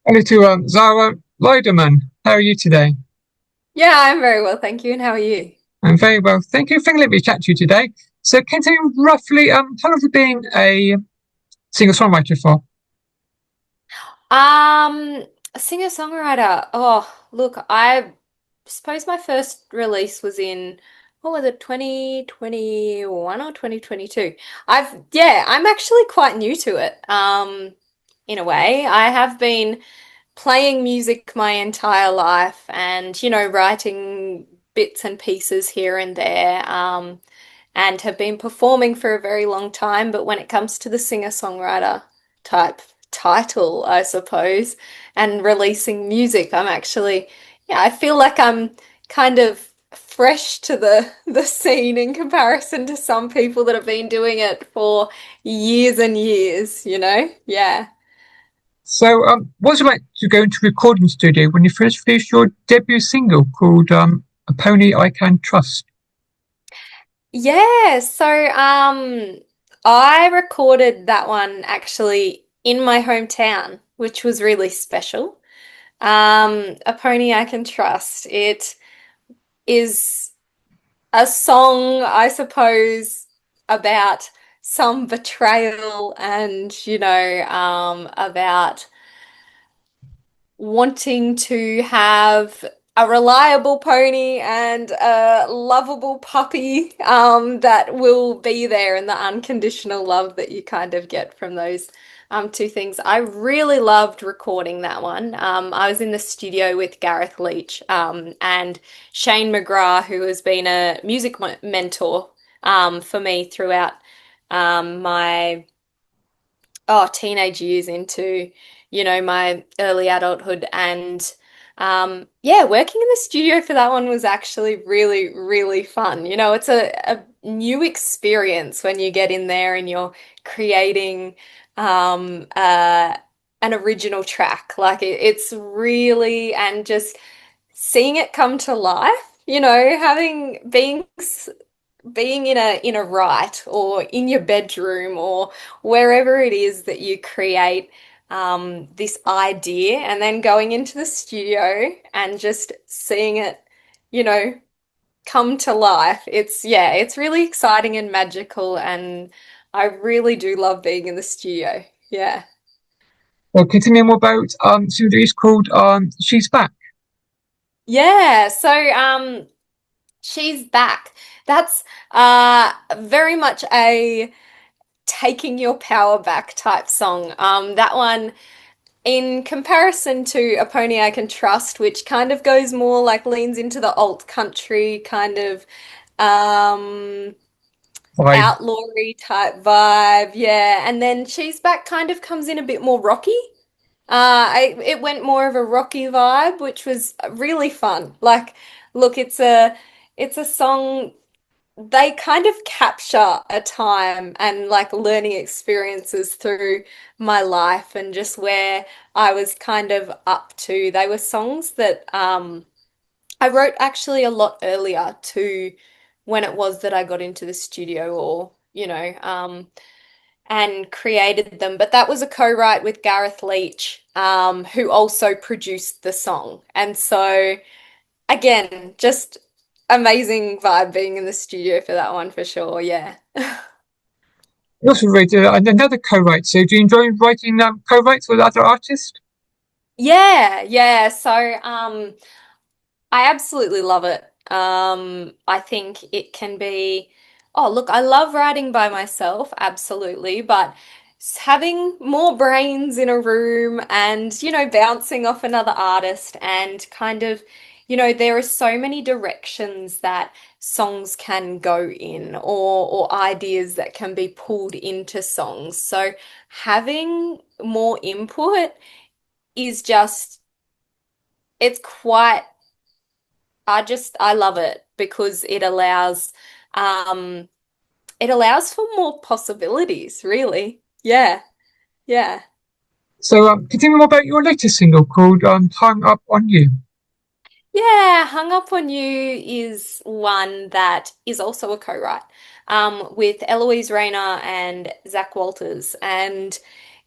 Hello to Zara Lindeman. How are you today? Yeah, I'm very well, thank you. And how are you? I'm very well. Thank you for letting me chat to you today. So, can you tell me roughly how long have you been a singer-songwriter for? Um, Singer-songwriter. Oh, look, I suppose my first release was in, what was it, 2021 or 2022? I'm actually quite new to it. In a way. I have been playing music my entire life and, writing bits and pieces here and there. And have been performing for a very long time. But when it comes to the singer-songwriter type title, I suppose, and releasing music, I feel like I'm kind of fresh to the scene in comparison to some people that have been doing it for years and years, you know? Yeah. So, what was it like to go into a recording studio when you first released your debut single called "A Pony I Can Trust"? Yeah, I recorded that one actually in my hometown, which was really special. A Pony I Can Trust. It is a song, I suppose, about some betrayal and, about wanting to have a reliable pony and a lovable puppy that will be there and the unconditional love that you kind of get from those two things. I really loved recording that one. I was in the studio with Gareth Leach and Shane McGrath, who has been a music mentor for me throughout my teenage years into, my early adulthood. And yeah, working in the studio for that one was actually really, really fun. It's a new experience when you get in there and you're creating um, uh, an original track. Like it's really, and just seeing it come to life, having being in a write or in your bedroom or wherever it is that you create this idea and then going into the studio and just seeing it, you know, come to life. It's really exciting and magical, and I really do love being in the studio. Yeah. Well, can you tell me more about series called "She's Back"? Yeah, she's back. That's very much a taking your power back type song. That one, in comparison to A Pony I Can Trust, which kind of goes more like leans into the alt country kind of um Five. outlawry type vibe, yeah. And then She's Back kind of comes in a bit more rocky. It went more of a rocky vibe, which was really fun. Like, look, it's a song, they kind of capture a time and like learning experiences through my life and just where I was kind of up to. They were songs that I wrote actually a lot earlier to when it was that I got into the studio or, and created them. But that was a co-write with Gareth Leach, who also produced the song. And so again, just amazing vibe being in the studio for that one for sure. Yeah. You also wrote another co-write. So, do you enjoy writing co-writes with other artists? Yeah, yeah. I absolutely love it. I think it can be, oh, look, I love writing by myself, absolutely, but having more brains in a room and, bouncing off another artist and kind of, there are so many directions that songs can go in or ideas that can be pulled into songs. So having more input is just, it's quite I love it because um it allows for more possibilities, really. Yeah. Yeah. So, can you tell me more about your latest single called "Hung Up on You"? Yeah, Hung Up on You is one that is also a co-write with Eloise Rayner and Zach Walters. And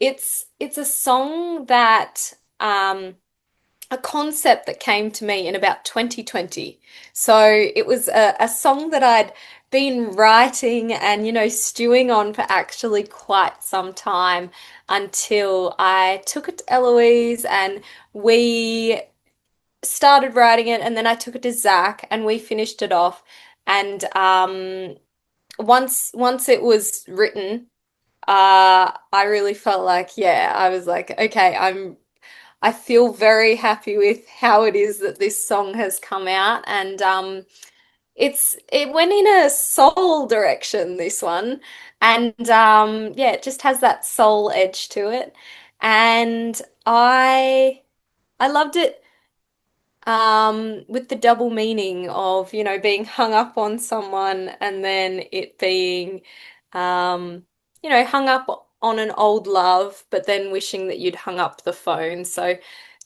it's a song that a concept that came to me in about 2020. So it was a song that I'd been writing and, stewing on for actually quite some time until I took it to Eloise and we started writing it, and then I took it to Zach and we finished it off. And once it was written, I really felt like, yeah, I was like, okay, I feel very happy with how it is that this song has come out, and it went in a soul direction, this one, and yeah, it just has that soul edge to it, and I loved it with the double meaning of, being hung up on someone and then it being, um, hung up on an old love, but then wishing that you'd hung up the phone. So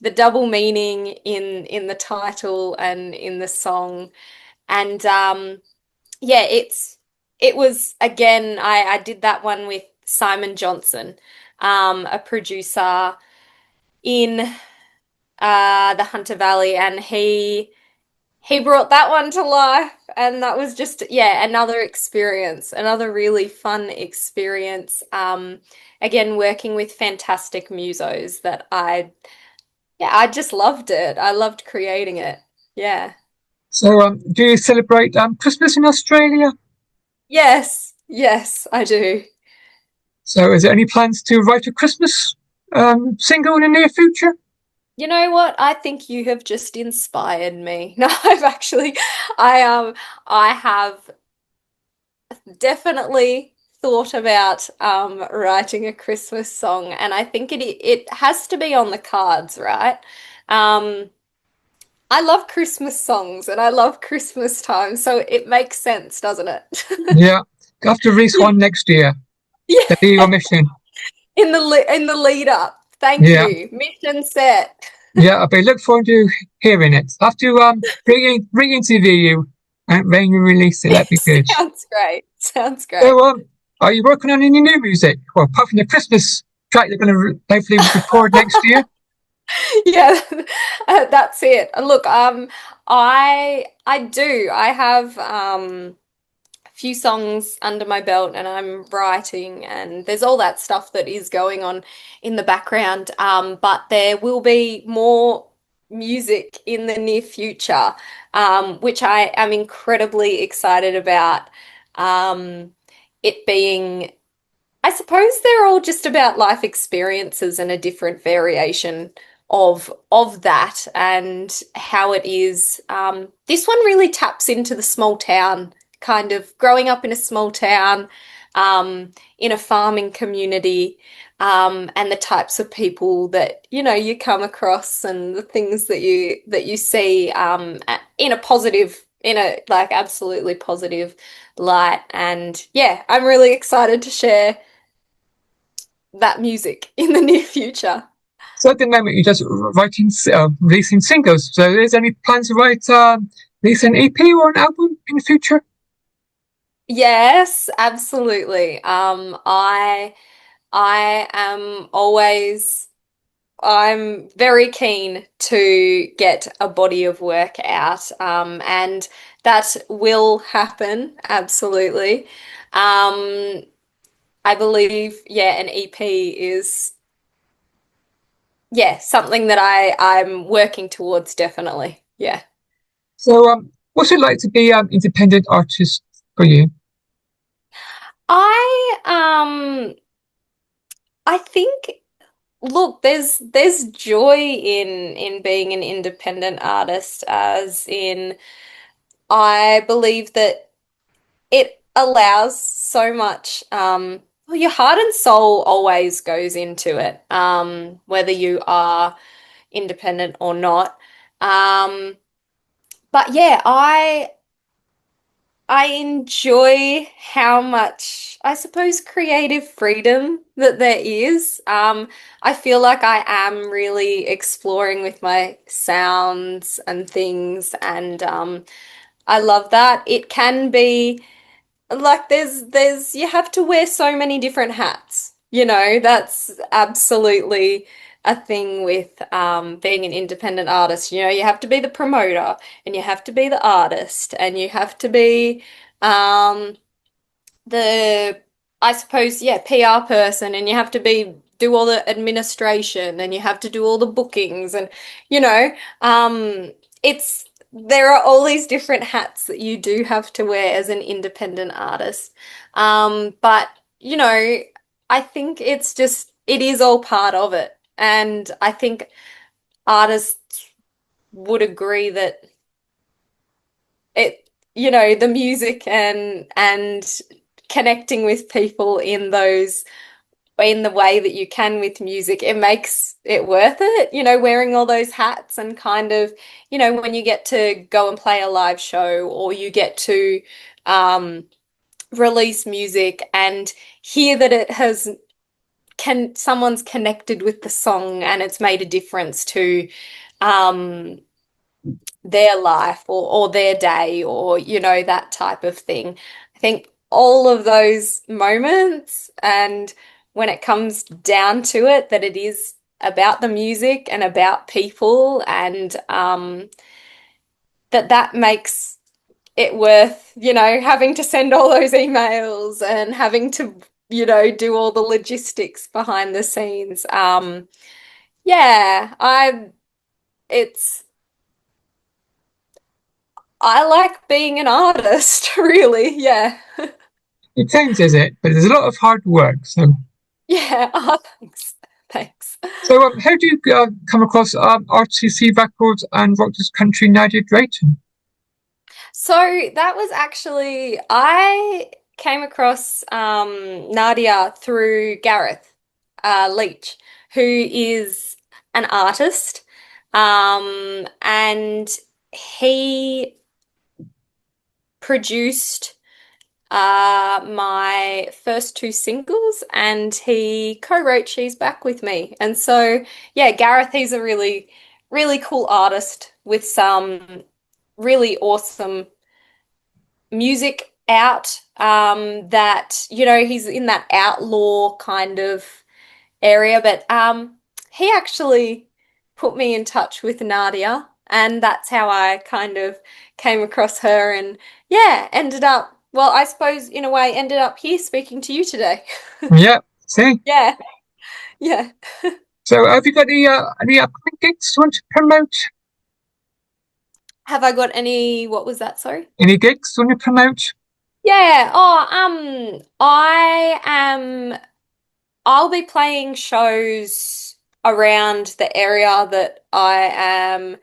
the double meaning in the title and in the song. And yeah, it was again, I did that one with Simon Johnson, a producer in the Hunter Valley, and he brought that one to life, and that was just, yeah, another experience, another really fun experience. Again, working with fantastic musos that yeah, I just loved it. I loved creating it. Yeah. So, do you celebrate Christmas in Australia? Yes, yes, I do. So, is there any plans to write a Christmas single in the near future? You know what? I think you have just inspired me. No, I have definitely thought about writing a Christmas song, and I think it has to be on the cards, right? Um, I love Christmas songs and I love Christmas time, so it makes sense, doesn't it? Yeah, you have to release Yeah, one next year. yeah, That'd be your mission. in the lead up. Thank Yeah, you. Mission set. yeah. I'll be look forward to hearing it. I have to re-interview you and when you release it. That'd be good. Sounds great. Sounds great. So, are you working on any new music? Well, apart from the Christmas track they're going to hopefully record next year. Yeah, that's it. Look, I do. I have a few songs under my belt and I'm writing, and there's all that stuff that is going on in the background. But there will be more music in the near future, which I am incredibly excited about. It being, I suppose they're all just about life experiences and a different variation of that and how it is. This one really taps into the small town, kind of growing up in a small town, in a farming community, and the types of people that you come across and the things that you see in a positive, in a like absolutely positive light. And yeah, I'm really excited to share that music in the near future. So at the moment, you're just writing, releasing singles. So is there any plans to write, release an EP or an album in the future? Yes, absolutely. I am always I'm very keen to get a body of work out, and that will happen, absolutely. Um, I believe, yeah, an EP is, yeah, something that I'm working towards, definitely. Yeah. So, what's it like to be an independent artist for you? I um I think, look, there's joy in being an independent artist, as in I believe that it allows so much, well, your heart and soul always goes into it, whether you are independent or not. Um, but yeah, I enjoy how much, I suppose, creative freedom that there is. I feel like I am really exploring with my sounds and things, and I love that. It can be like you have to wear so many different hats. That's absolutely a thing with being an independent artist. You know, you have to be the promoter and you have to be the artist and you have to be um, the, I suppose, yeah, PR person, and you have to be do all the administration and you have to do all the bookings and you know, it's there are all these different hats that you do have to wear as an independent artist. But you know, I think it's just it is all part of it. And I think artists would agree that it, you know, the music and connecting with people in those in the way that you can with music, it makes it worth it, you know, wearing all those hats and kind of, you know, when you get to go and play a live show or you get to release music and hear that it has can someone's connected with the song and it's made a difference to um their life or their day or you know that type of thing. I think all of those moments and when it comes down to it that it is about the music and about people and that makes it worth, you know, having to send all those emails and having to, you know, do all the logistics behind the scenes. Yeah, it's I like being an artist, really. Yeah. It sounds as it, but there's a lot of hard work. Yeah. Oh, thanks. Thanks. How do you come across RTC Records and Rock This Country Nadia Drayton? So that was actually, I came across Nadia through Gareth Leach, who is an artist. And he produced my first two singles and he co-wrote She's Back with me. And so, yeah, Gareth, he's a really, really cool artist with some really awesome music out that, you know, he's in that outlaw kind of area, but he actually put me in touch with Nadia, and that's how I kind of came across her and yeah, ended up, well, I suppose in a way ended up here speaking to you today. Yeah, see. Yeah, yeah. So have you got any upcoming gigs you want to promote? Have I got any, what was that, sorry? Any gigs you want to promote? Yeah, oh, I'll be playing shows around the area that I am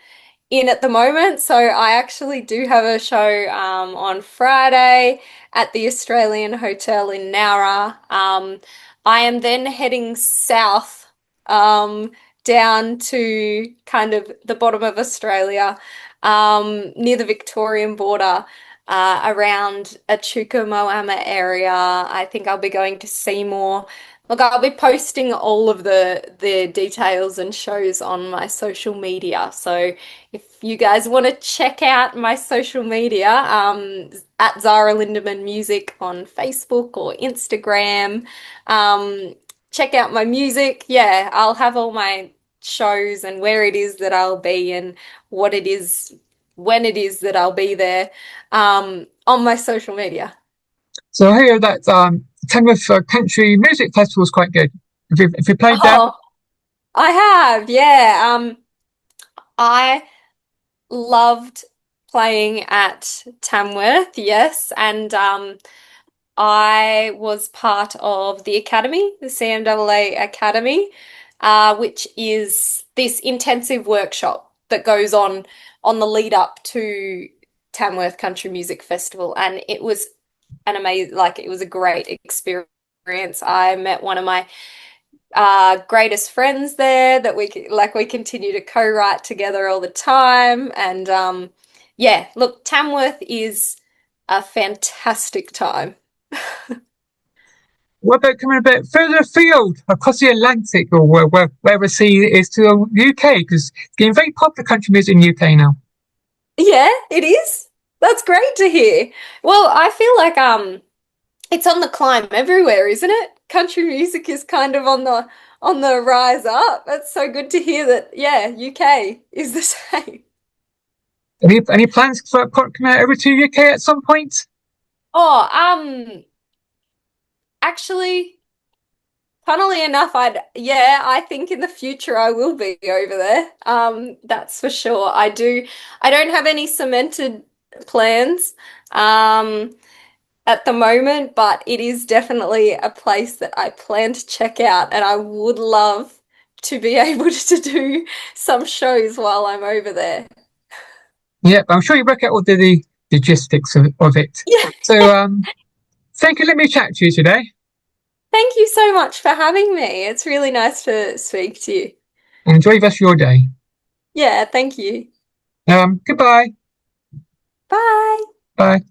in at the moment. So I actually do have a show on Friday at the Australian Hotel in Nowra. I am then heading south down to kind of the bottom of Australia, near the Victorian border. Around Echuca Moama area. I think I'll be going to Seymour. Look, I'll be posting all of the details and shows on my social media. So if you guys want to check out my social media, at Zara Lindeman Music on Facebook or Instagram, check out my music. Yeah, I'll have all my shows and where it is that I'll be and what it is, when it is that I'll be there, on my social media. So I hear that Tamworth Country Music Festival is quite good. If you played there, Oh, I have, yeah. I loved playing at Tamworth, yes, and I was part of the Academy, the CMAA Academy, which is this intensive workshop that goes on the lead up to Tamworth Country Music Festival, and it was an amazing, like it was a great experience. I met one of my greatest friends there that we continue to co-write together all the time. And yeah, look, Tamworth is a fantastic time. what about coming a bit further afield across the Atlantic or where the sea is to the UK? Because it's getting very popular country music in the UK now. Yeah, it is. That's great to hear. Well, I feel like it's on the climb everywhere, isn't it? Country music is kind of on the rise up. It's so good to hear that, yeah, UK is the same. Any plans for coming out over to UK at some point? Oh, actually, funnily enough, I think in the future I will be over there. That's for sure. I don't have any cemented plans. Um, at the moment, but it is definitely a place that I plan to check out, and I would love to be able to do some shows while I'm over there. Yeah, I'm sure you work out all the logistics of it. Yeah, So thank you. Let me chat to you today. thank you so much for having me. It's really nice to speak to you. Enjoy the rest of your day. Yeah, thank you. Goodbye. Bye. Bye.